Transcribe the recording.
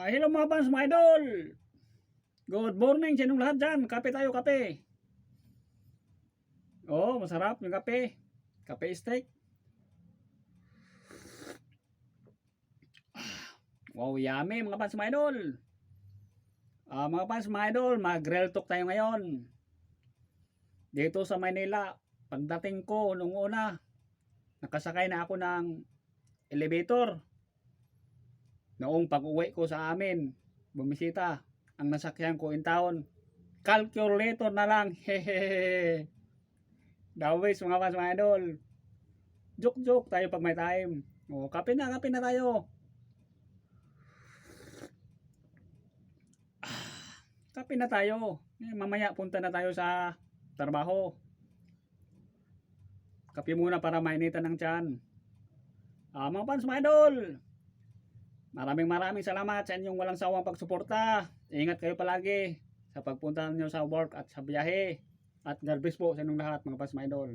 Hello mga fans, mga idol. Good morning sa inyong lahat dyan. Kape tayo, kape. Oh, masarap yung kape. Kape steak. Wow, yummy mga fans, mga idol. Mga fans, mga idol, mag-grill talk tayo ngayon. Dito sa Manila, pagdating ko nung una, nakasakay na ako ng elevator. Noong pag-uwi ko sa amin, bumisita, ang nasakyan ko in town, calculator na lang. Hehehe. Dawis mga fans, mga idol. Joke tayo pag may time. O, kape na tayo. Kape na tayo. Mamaya punta na tayo sa trabaho. Kape muna para mainitan ng tiyan. Mga fans, mga idol. Maraming salamat sa inyong walang sawang pagsuporta. Ingat kayo palagi sa pagpunta niyo sa work at sa biyahe. At God bless po sa inyong lahat mga fans, mga idol.